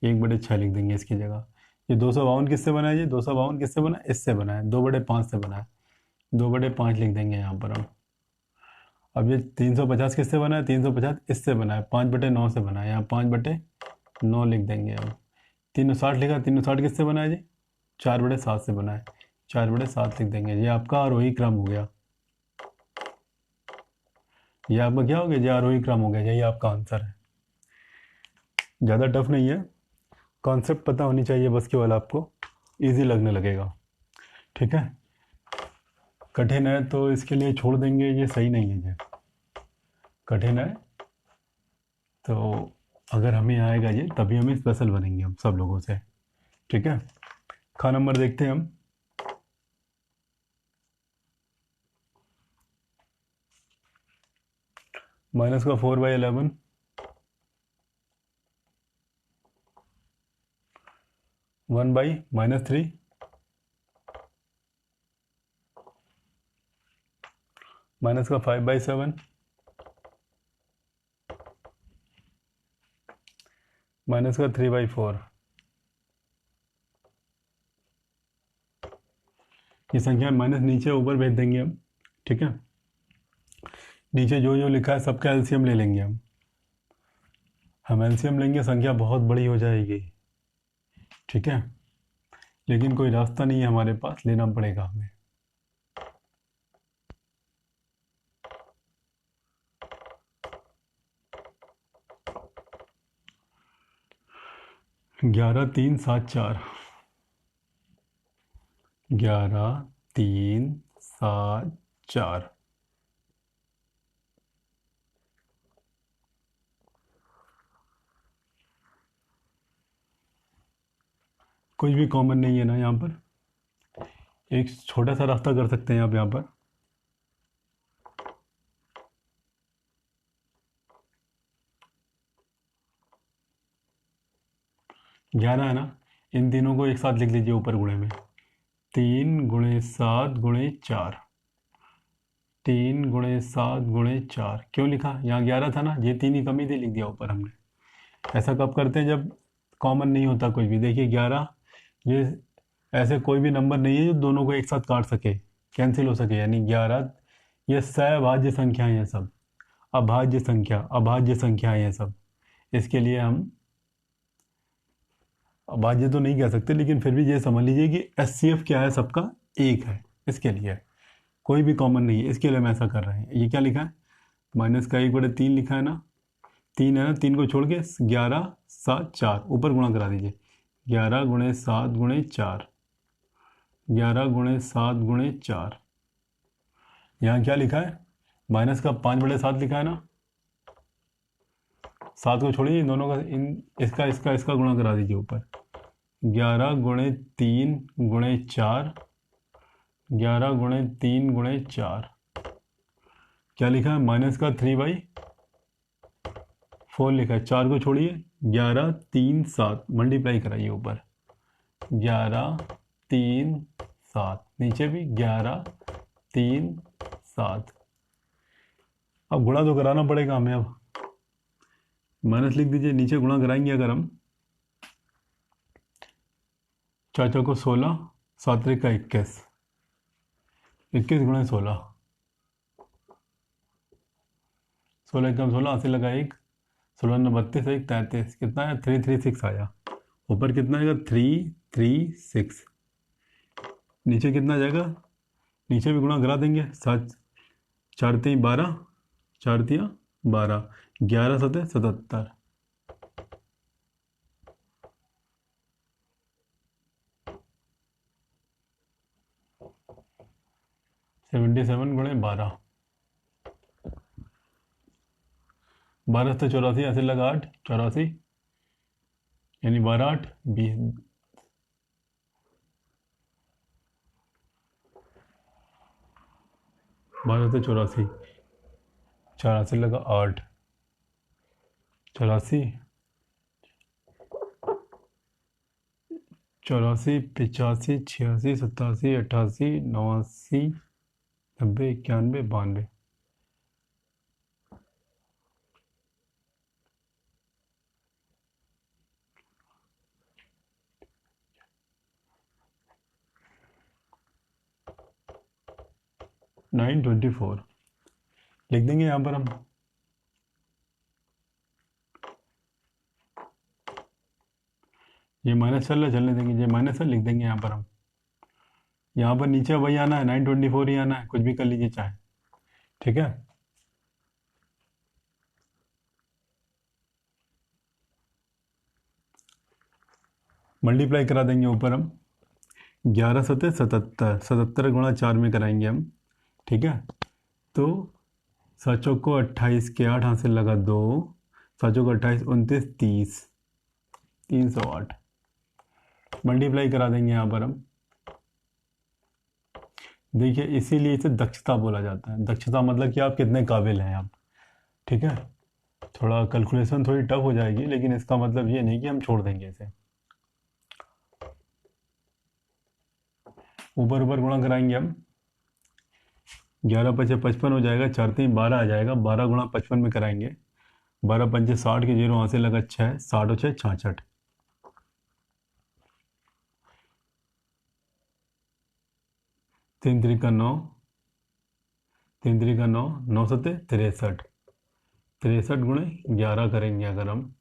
1/6 लिख देंगे इसकी जगह। ये 252 किससे बना है जी? 252 किससे बना है? इससे बना है। 2/5 से बना है, 2/5 लिख देंगे यहाँ पर हम। अब ये 350 किससे बना है? 350 इससे बना है, 5/9 से बना है। यहाँ 5/9 लिख देंगे अब। 360 लिखा, 360 किससे बना है जी? 4/7 से बना है, 4/7 लिख देंगे। ये आपका आरोही क्रम हो गया। ये आपका क्या हो गया? ये आरोही क्रम हो गया। यही आपका आंसर है। ज़्यादा टफ नहीं है, कॉन्सेप्ट पता होनी चाहिए बस, केवल आपको इजी लगने लगेगा। ठीक है, कठिन है तो इसके लिए छोड़ देंगे, ये सही नहीं है। ये कठिन है तो अगर हमें आएगा ये, तभी हमें स्पेशल बनेंगे हम सब लोगों से। ठीक है, खा नंबर देखते हैं हम। माइनस का 4/11, (1/-3), माइनस का 5/7, माइनस का 3/4। ये संख्या माइनस नीचे ऊपर भेज देंगे हम। ठीक है, नीचे जो जो लिखा है सबका एलसीएम ले लेंगे हम एलसीएम लेंगे, संख्या बहुत बड़ी हो जाएगी। ठीक है, लेकिन कोई रास्ता नहीं है हमारे पास, लेना पड़ेगा हमें। ग्यारह, 3, 7, 4, 11, 3, 7, 4। कुछ भी कॉमन नहीं है ना यहाँ पर। एक छोटा सा रास्ता कर सकते हैं आप यहाँ पर। 11 है ना, इन तीनों को एक साथ लिख लीजिए ऊपर गुणे में। 3 × 7 × 4, 3 × 7 × 4। क्यों लिखा? यहाँ 11 था ना, ये 3 ही कमी थी, लिख दिया ऊपर हमने। ऐसा कब करते हैं? जब कॉमन नहीं होता कुछ भी। देखिए 11, ये ऐसे कोई भी नंबर नहीं है जो दोनों को एक साथ काट सके, कैंसिल हो सके। यानी 11, ये सहभाज्य संख्याएं हैं सब, अभाज्य संख्याएं हैं सब। इसके लिए हम अभाज्य तो नहीं कह सकते, लेकिन फिर भी ये समझ लीजिए कि एचसीएफ क्या है, सबका एक है। इसके लिए कोई भी कॉमन नहीं है, इसके लिए हम ऐसा कर रहे हैं। ये क्या लिखा है? माइनस का 1/3 लिखा है ना, 3 है ना, 3 को छोड़ के 11, 7, 4 ऊपर गुणा करा दीजिए। 11 × 7 × 4, 11 × 7 × 4। यहाँ क्या लिखा है? माइनस का 5/7 लिखा है ना, 7 को छोड़िए, इन दोनों का, इन इसका गुणा करा दीजिए ऊपर। 11 × 3 × 4, 11 × 3 × 4। क्या लिखा है? माइनस का 3/4 लिखा है। 4 को छोड़िए, 11, 3, 7 मल्टीप्लाई कराइए ऊपर। 11, 3, 7, नीचे भी 11, 3, 7। अब गुणा तो कराना पड़ेगा हमें। अब माइनस लिख दीजिए, नीचे गुणा कराएंगे अगर हम। 4 चौको 16, 7 त्रिक का 21, 21 × 16, 16 × 16, 80 लगा 1, 16 9 32, 1 33, कितना है? 336 आया। ऊपर कितना आएगा? 336। नीचे कितना जाएगा? नीचे भी गुणा करा देंगे। 7, 4 3 12, 4 3 12, 11 7 77, 77 × 12, 12 से 84, ऐसे लगा 8, 84, यानी 12 8 20, 12 से 84, 84 लगा 8, 84, 84, 85, 86, 87, 88, 89, 90, 91, 92। (924). लिख देंगे यहाँ पर हम, ये माइनस चल रहा है, चलने देंगे, ये माइनस है, लिख देंगे यहाँ पर हम। यहाँ पर नीचे वही आना है, 924 ही आना है, कुछ भी कर लीजिए चाहे, ठीक है। मल्टीप्लाई करा देंगे ऊपर हम, 11 सत्तर 77, 77 गुणा 4 में कराएंगे हम, ठीक है। तो 7 चौक को 28 के 8 हासिल लगा 2, 7 चौक 28 29 30, 308 मल्टीप्लाई करा देंगे यहाँ पर हम। देखिए इसीलिए इसे दक्षता बोला जाता है। दक्षता मतलब कि आप कितने काबिल हैं आप, ठीक है। थोड़ा कैलकुलेशन थोड़ी टफ हो जाएगी, लेकिन इसका मतलब ये नहीं कि हम छोड़ देंगे इसे। ऊपर ऊपर गुणा कराएंगे हम, 11 पचे 55 हो जाएगा, 4 3 12 आ जाएगा, 12 गुणा 55 में कराएंगे, 12 पंचे 60 के 0 वहाँ से लगा 6, 60 और 6 66, 3 3 का 9, 3 3 का 9, 9 सत्ते 63, 63 गुणे 11 करेंगे अगर हम,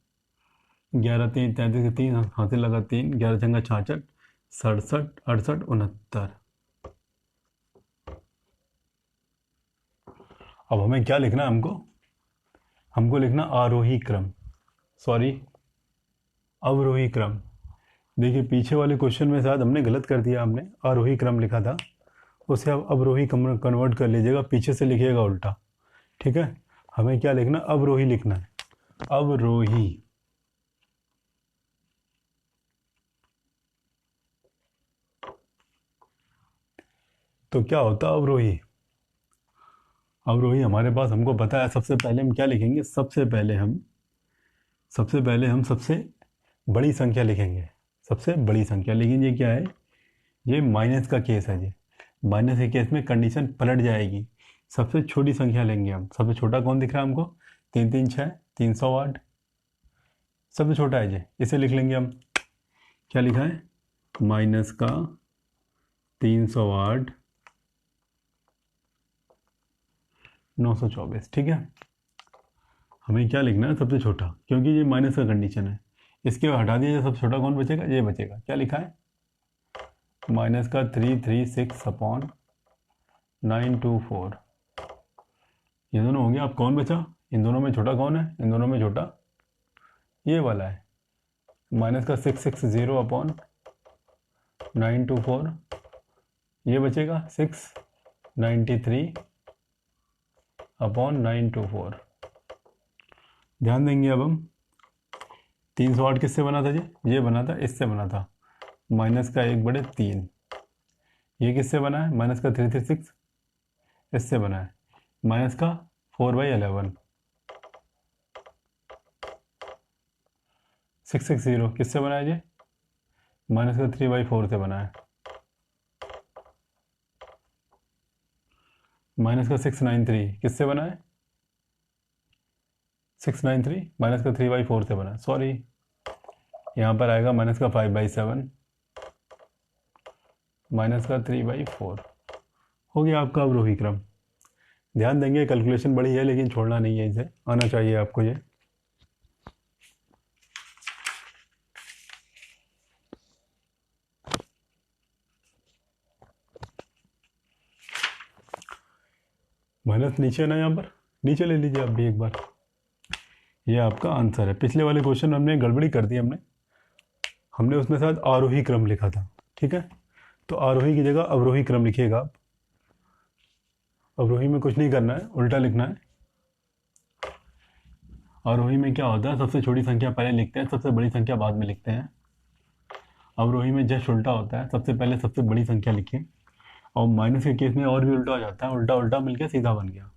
11 3 33 के 3 हासिल लगा 3, 11 छंगा 66, 67 68 69। अब हमें क्या लिखना है, हमको लिखना आरोही क्रम, सॉरी अवरोही क्रम। देखिए पीछे वाले क्वेश्चन में शायद हमने गलत कर दिया, हमने आरोही क्रम लिखा था, उसे आप अवरोही कन्वर्ट कर लीजिएगा, पीछे से लिखिएगा उल्टा, ठीक है। हमें क्या लिखना, अवरोही लिखना है, अवरोही। तो क्या होता है अवरोही, अवरोही हमारे पास, हमको पता है सबसे पहले हम क्या लिखेंगे, सबसे पहले हम सबसे बड़ी संख्या लिखेंगे, सबसे बड़ी संख्या। लेकिन ये क्या है, ये माइनस का केस है, ये माइनस के केस में कंडीशन पलट जाएगी। सबसे छोटी संख्या लेंगे हम, सबसे छोटा कौन दिख रहा है हमको, 3 3 6 308, सबसे छोटा है ये, इसे लिख लेंगे हम। क्या लिखा है, माइनस का 308 924, ठीक है। हमें क्या लिखना है, सबसे छोटा, क्योंकि ये माइनस का कंडीशन है, इसके हटा दिया, सबसे छोटा कौन बचेगा, ये बचेगा। क्या लिखा है, माइनस का 336 अपॉन 924, ये दोनों हो गया। अब कौन बचा, इन दोनों में छोटा कौन है, इन दोनों में छोटा ये वाला है, माइनस का 660 अपॉन 924, ये बचेगा 693 अपॉन 924। ध्यान देंगे अब हम, 308 किससे बना था, ये बना था, इससे बना था, माइनस का 1/3। ये किससे बना है, माइनस का 336, इससे बना है, माइनस का 4/11। 660 किससे बना है, ये माइनस का 3/4 से बना है, माइनस का 693 किससे बना है, 693 माइनस का 3/4 से बना है, सॉरी यहाँ पर आएगा माइनस का 5/7, माइनस का 3/4 हो गया आपका अवरोही क्रम। ध्यान देंगे कैलकुलेशन बड़ी है, लेकिन छोड़ना नहीं है, इसे आना चाहिए आपको ये। माइनस नीचे ना, यहाँ पर नीचे ले लीजिए आप भी एक बार, ये आपका आंसर है। पिछले वाले क्वेश्चन में हमने गड़बड़ी कर दी, हमने उसमें शायद आरोही क्रम लिखा था, ठीक है। तो आरोही की जगह अवरोही क्रम लिखिएगा आप। अवरोही में कुछ नहीं करना है, उल्टा लिखना है। आरोही में क्या होता है, सबसे छोटी संख्या पहले लिखते हैं, सबसे बड़ी संख्या बाद में लिखते हैं। अवरोही में जस्ट उल्टा होता है, सबसे पहले सबसे बड़ी संख्या लिखें, और माइनस के केस में और भी उल्टा हो जाता है, उल्टा उल्टा मिलकर सीधा बन गया।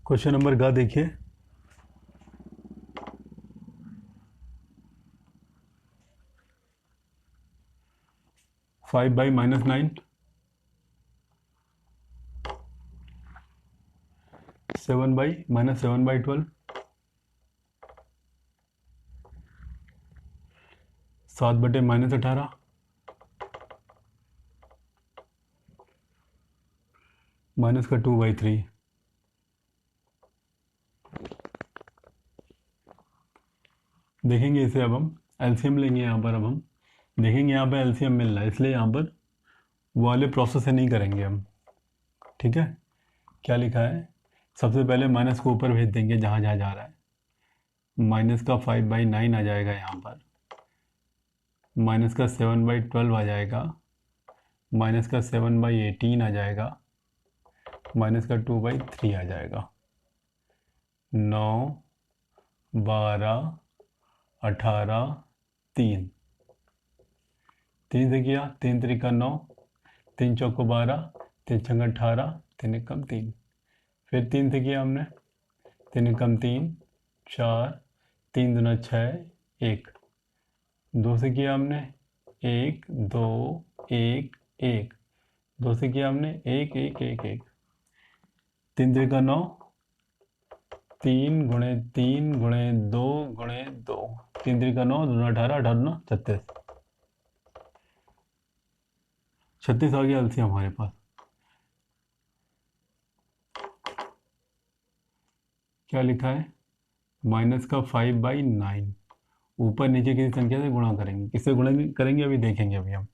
क्वेश्चन नंबर ग देखिए, 5/-9, 7/-7/12, 7/-18, माइनस का 2/3। देखेंगे इसे अब हम एलसीएम लेंगे यहाँ पर। अब हम देखेंगे यहाँ पर एलसीएम मिल रहा है, इसलिए यहाँ पर वो वाले प्रोसेस से नहीं करेंगे हम। ठीक है, क्या लिखा है, सबसे पहले माइनस को ऊपर भेज देंगे जहाँ जहाँ जा रहा है। माइनस का 5/9 आ जाएगा यहाँ पर, माइनस का 7/12 आ जाएगा, माइनस का 7/18 आ जाएगा, माइनस का 2/3 आ जाएगा। 9, 12, 18, 3। 3 से किया, 3 त्रिका 9, 3 चौको 12, 3 छंग 18, 3 एकम 3। फिर 3 से किया हमने, 3 एकम 3, 4, 3 दूना 6, 1। 2 से किया हमने, 1, 2, 1, 1। 2 से किया हमने, 1, 1, 1, 1। 3 त्रिका 9, 3 गुणे 3 गुणे 2 गुणे 2। 3 त्रिका 9, 2 18, 18 9 36। 36 आ गया एलसीएम हमारे पास। क्या लिखा है, माइनस का 5/9 ऊपर नीचे किसी संख्या से गुणा करेंगे। किससे गुणा करेंगे अभी देखेंगे अभी हम।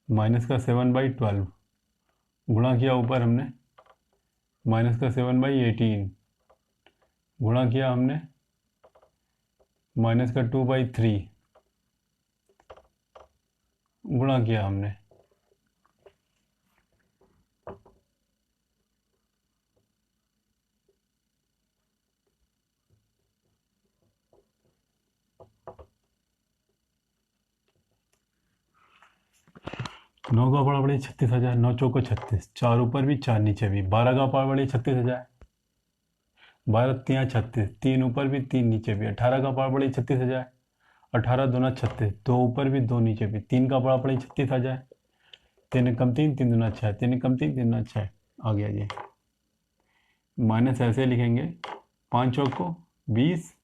माइनस का 7/12 गुणा किया ऊपर हमने, माइनस का 7/18 गुणा किया हमने, माइनस का 2/3 गुणा किया हमने। नौ का पावर बढ़ी 36,000, 9 चौको 36, 4 ऊपर भी 4 नीचे भी। 12 का पावर बढ़ी 36,000, 12 तियाँ 36, 3 ऊपर भी 3 नीचे भी। 18 का पावर बढ़ी 36,000, 18 दूना 36, 2 ऊपर भी 2 नीचे भी। 3 का पावर बढ़ी 36,000, 3 एकम 3, 3 दूना 6, 3 एकम 3, 3 दूना 6 आ गया ये। माइनस ऐसे लिखेंगे, 5 चौको 20,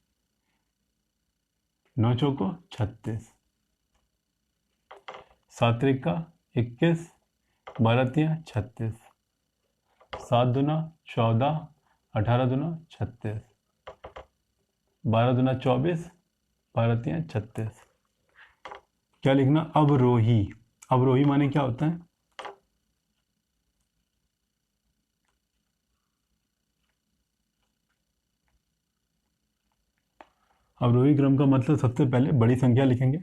9 चौको 36, 7 त्रिका 21, 12 तियाँ 36, 7 दूना 14, 18 दूना 36, 12 दूना 24, 12 तियाँ 36। क्या लिखना, अवरोही। अवरोही माने क्या होता है, अवरोही क्रम का मतलब सबसे पहले बड़ी संख्या लिखेंगे,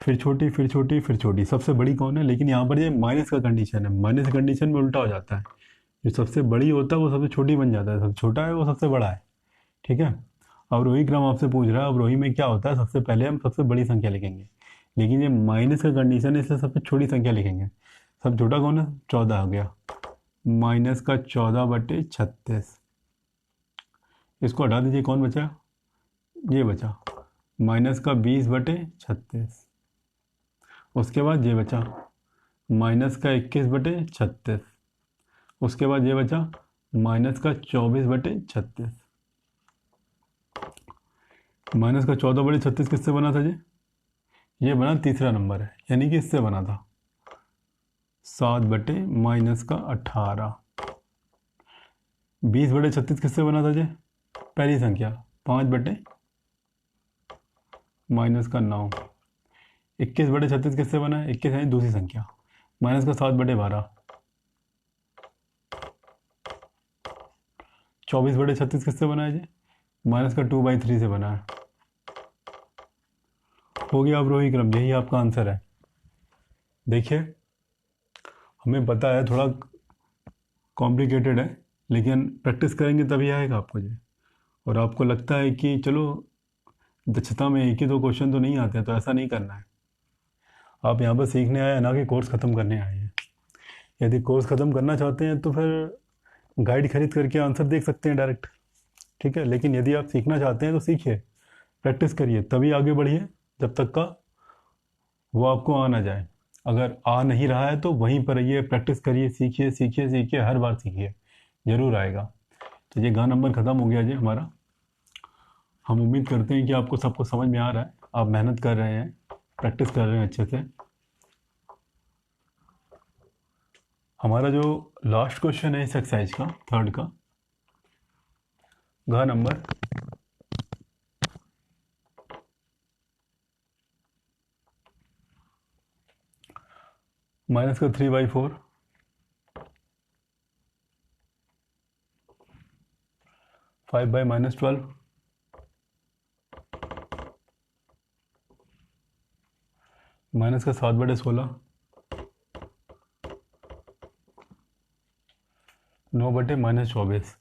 फिर छोटी, फिर छोटी, फिर छोटी। सबसे बड़ी कौन है, लेकिन यहाँ पर ये माइनस का कंडीशन है। माइनस कंडीशन में उल्टा हो जाता है, जो सबसे बड़ी होता है वो सबसे छोटी बन जाता है, सबसे छोटा है वो सबसे बड़ा है। ठीक है, अवरोही क्रम आपसे पूछ रहा है, अवरोही में क्या होता है, सबसे पहले हम सबसे बड़ी संख्या लिखेंगे, लेकिन ये माइनस का कंडीशन है इसलिए सबसे छोटी संख्या लिखेंगे। सब छोटा कौन है, 14 आ गया, माइनस का 14/36। इसको हटा दीजिए, कौन बचा, ये बचा, माइनस का 20/36। उसके बाद ये बचा, माइनस का 21/36। उसके बाद ये बचा, माइनस का 24/36। माइनस का 14/36 किससे बना था जी, ये बना तीसरा नंबर है, यानी कि इससे बना था 7/-18। 20/36 किससे बना था जी, पहली संख्या 5/-9। 21/36 किससे बना है, 21 है दूसरी संख्या, माइनस का 7/12। 24/36 किससे बना है जी, माइनस का 2/3 से बना है। हो गया अवरोही क्रम, यही आपका आंसर है। देखिए हमें पता है थोड़ा कॉम्प्लिकेटेड है, लेकिन प्रैक्टिस करेंगे तभी आएगा आपको ये। और आपको लगता है कि चलो दक्षता में एक ही दो क्वेश्चन तो नहीं आते हैं, तो ऐसा नहीं करना है। आप यहाँ पर सीखने आए हैं, ना कि कोर्स ख़त्म करने आए हैं। यदि कोर्स ख़त्म करना चाहते हैं तो फिर गाइड खरीद करके आंसर देख सकते हैं डायरेक्ट। ठीक है, लेकिन यदि आप सीखना चाहते हैं तो सीखिए, प्रैक्टिस करिए, तभी आगे बढ़िए जब तक का वो आपको आ ना जाए। अगर आ नहीं रहा है तो वहीं पर रहिए, प्रैक्टिस करिए, सीखिए सीखिए सीखिए, हर बार सीखिए, ज़रूर आएगा। तो ये गा नंबर ख़त्म हो गया जी हमारा। हम उम्मीद करते हैं कि आपको सबको समझ में आ रहा है, आप मेहनत कर रहे हैं, प्रैक्टिस कर रहे हैं अच्छे से। हमारा जो लास्ट क्वेश्चन है इस एक्सरसाइज का, थर्ड का, घ नंबर माइनस का 3/4, 5/-12, माइनस का 7/16, 9/-24।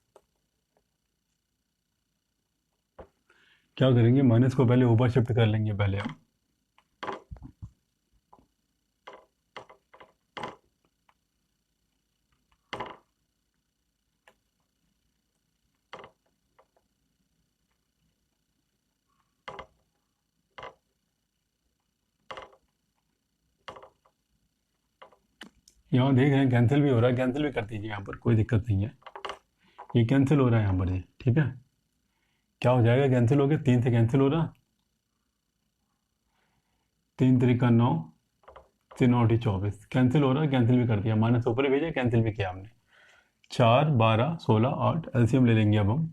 क्या करेंगे, माइनस को पहले ऊपर शिफ्ट कर लेंगे पहले हम। यहाँ देख रहे हैं कैंसिल भी हो रहा है, कैंसिल भी कर दीजिए, यहाँ पर कोई दिक्कत नहीं है, ये कैंसिल हो रहा है यहाँ पर, ये ठीक है। क्या हो जाएगा, कैंसिल हो गया, 3 से कैंसिल हो रहा, 3 त्रिका 9, 3 8 24, कैंसिल हो रहा है, कैंसिल भी कर दिया, माइनस ऊपर भेजा, कैंसिल भी किया हमने। 4 12 16 8, एलसीएम ले लेंगे अब हम।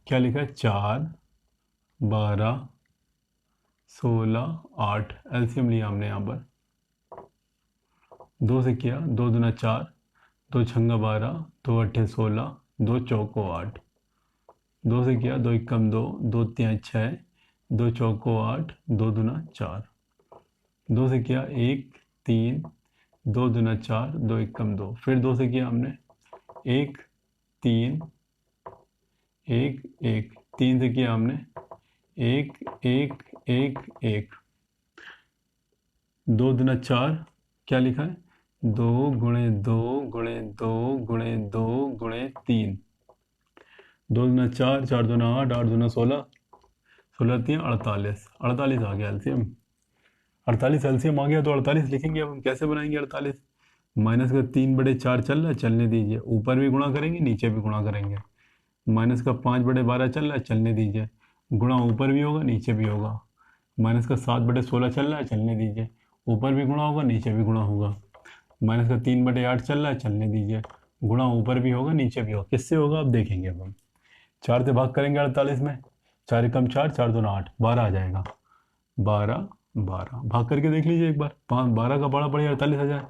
क्या लिखा है, 4 12 16 8, एलसीएम लिया हमने यहाँ पर। 2 से किया, 2 दूना 4, 2 छंगा 12, 2 अट्ठे 16, 2 चौको 8, 2 से किया, 2 एकम 2, 2 तिया 6, 2 चौको 8, 2 दूना 4, 2 से किया 1 3, 2 दूना 4, 2 एकम 2, फिर 2 से किया हमने 1 3 1 1, 3 से किया हमने 1 1 1 1, 2 दूना 4, क्या लिखा है, 2 गुणे 2 गुणे 2 गुणे 2 गुणे 3, 2 दूना 4, 4 दूना 8, 8 दूना 16, 16 3 48, 48 आ गया एलसीएम। 48 एलसीएम आ गया, तो 48 लिखेंगे। अब हम कैसे बनाएंगे 48, माइनस का 3/4 चल रहा है, चलने दीजिए, ऊपर भी गुणा करेंगे नीचे भी गुणा करेंगे। माइनस का 5/12 चल रहा है, चलने दीजिए, गुणा ऊपर भी होगा नीचे भी होगा। माइनस का 7/16 चल रहा है, चलने दीजिए, ऊपर भी गुणा होगा नीचे भी गुणा होगा। माइनस का 3/8 चल रहा है, चलने दीजिए, गुणा ऊपर भी होगा नीचे भी होगा। किससे होगा अब देखेंगे। अब हम 4 से भाग करेंगे 48 में, 4 एकम 4, 4 दूना 8, 12 आ जाएगा, 12 12 भाग करके देख लीजिए एक बार, 12 का बड़ा पड़ेगा 48,000,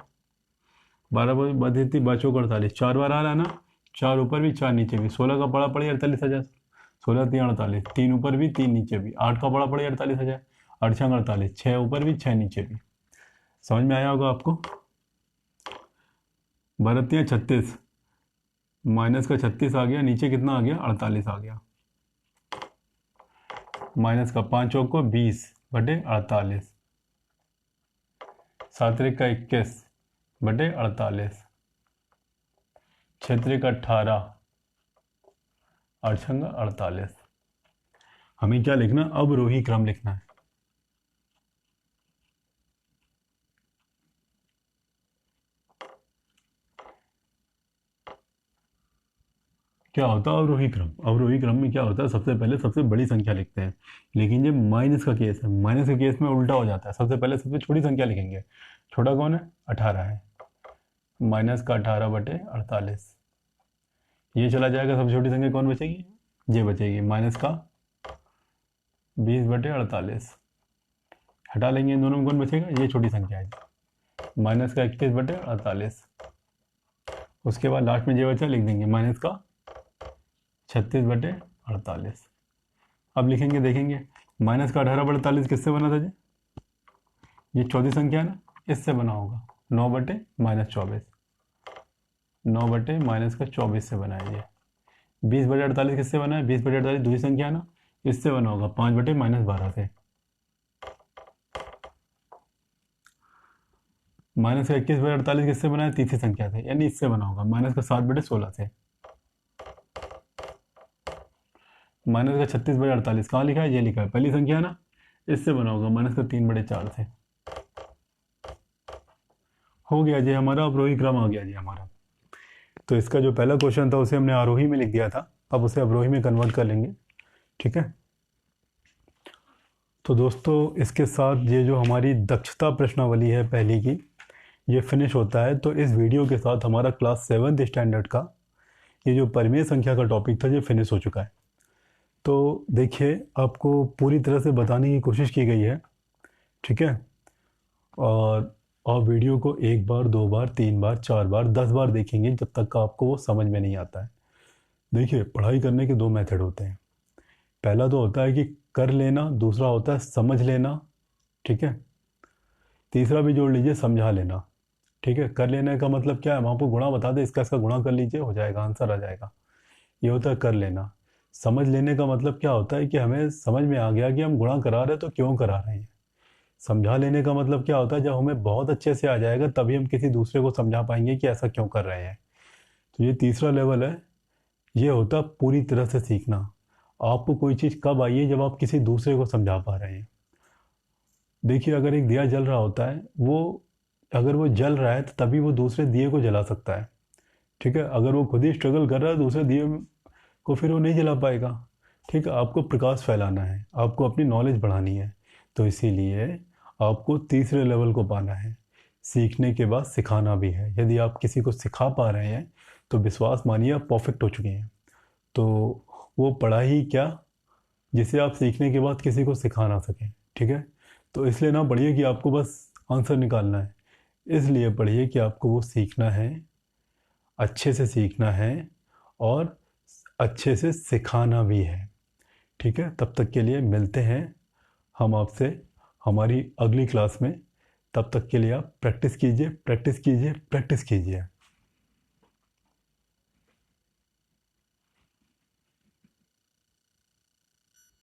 12 बदलती बचो का 48, 4 बार आ रहा है ना, 4 ऊपर भी 4 नीचे भी, 16 का बड़ा पड़ेगा 48,000, 16 3 48, 3 ऊपर भी 3 नीचे भी, 8 का बड़ा पड़ेगा 48,000, 8 6 48, 6 ऊपर भी 6 नीचे भी। समझ में आया होगा आपको। 12 3 36, माइनस का 36 आ गया, नीचे कितना आ गया 48 आ गया, माइनस का 5 चौको 20/48, 7 का 21/48, 6 का 18, 8 छंगा 48। हमें क्या लिखना, अवरोही क्रम लिखना है। क्या होता है अवरोही क्रम, अवरोही क्रम में क्या होता है, सबसे पहले सबसे बड़ी संख्या लिखते हैं, लेकिन जब माइनस का केस है, माइनस के केस में उल्टा हो जाता है, सबसे पहले सबसे छोटी संख्या लिखेंगे। छोटा कौन है, 18 है, माइनस का 18/48, ये चला जाएगा, सबसे छोटी संख्या कौन बचेगी, ये बचेगी, माइनस का 20/48, हटा लेंगे, इन दोनों में कौन बचेगा, ये छोटी संख्या है, माइनस का 21/48, उसके बाद लास्ट में ये बचा लिख देंगे, माइनस का 36/48। अब लिखेंगे, देखेंगे, माइनस का 18/48 किससे बना था जी, ये चौथी संख्या है ना, इससे बना होगा, 9/-24, 9/-24 से बना है ये। 20/48 किससे बना है, 20/48 दूसरी संख्या है ना, इससे बना होगा, 5/-12 से। माइनस का 21/48 किससे बना है, तीसरी संख्या से, यानी इससे बना होगा, माइनस का 7/16 से। माइनस का 36/48 कहाँ लिखा है, ये लिखा है, पहली संख्या है ना, इससे बना होगा, माइनस का 3/4 से। हो गया जी हमारा, अवरोही क्रम आ गया जी हमारा। तो इसका जो पहला क्वेश्चन था उसे हमने आरोही में लिख दिया था, अब उसे अवरोही में कन्वर्ट कर लेंगे, ठीक है। तो दोस्तों इसके साथ ये जो हमारी दक्षता प्रश्नावली है पहली की, ये फिनिश होता है। तो इस वीडियो के साथ हमारा क्लास 7th स्टैंडर्ड का ये जो परिमेय संख्या का टॉपिक था ये फिनिश हो चुका है। तो देखिए, आपको पूरी तरह से बताने की कोशिश की गई है, ठीक है। और आप वीडियो को 1 बार, 2 बार, 3 बार, 4 बार, 10 बार देखेंगे जब तक का आपको वो समझ में नहीं आता है। देखिए, पढ़ाई करने के 2 मेथड होते हैं। पहला तो होता है कि कर लेना, दूसरा होता है समझ लेना, ठीक है। तीसरा भी जोड़ लीजिए, समझा लेना, ठीक है। कर लेने का मतलब क्या है, हम आपको गुणा बता दें, इसका गुणा कर लीजिए, हो जाएगा, आंसर आ जाएगा। ये होता है कर लेना। समझ लेने का मतलब क्या होता है कि हमें समझ में आ गया कि हम गुणा करा रहे हैं तो क्यों करा रहे हैं। समझा लेने का मतलब क्या होता है, जब हमें बहुत अच्छे से आ जाएगा तभी हम किसी दूसरे को समझा पाएंगे कि ऐसा क्यों कर रहे हैं। तो ये तीसरा लेवल है। ये होता है पूरी तरह से सीखना। आपको कोई चीज़ कब आई है, जब आप किसी दूसरे को समझा पा रहे हैं। देखिए, अगर एक दिया जल रहा होता है, वो अगर वो जल रहा है तो तभी वो दूसरे दिए को जला सकता है, ठीक है। अगर वो खुद ही स्ट्रगल कर रहा है दूसरे दिए को, फिर वो नहीं जला पाएगा, ठीक है। आपको प्रकाश फैलाना है, आपको अपनी नॉलेज बढ़ानी है, तो इसीलिए आपको तीसरे लेवल को पाना है। सीखने के बाद सिखाना भी है। यदि आप किसी को सिखा पा रहे हैं तो विश्वास मानिए आप परफेक्ट हो चुके हैं। तो वो पढ़ाई क्या, जिसे आप सीखने के बाद किसी को सिखा ना सकें, ठीक है। तो इसलिए ना पढ़िए कि आपको बस आंसर निकालना है, इसलिए पढ़िए कि आपको वो सीखना है, अच्छे से सीखना है और अच्छे से सिखाना भी है, ठीक है। तब तक के लिए मिलते हैं हम आपसे हमारी अगली क्लास में। तब तक के लिए आप प्रैक्टिस कीजिए, प्रैक्टिस कीजिए, प्रैक्टिस कीजिए।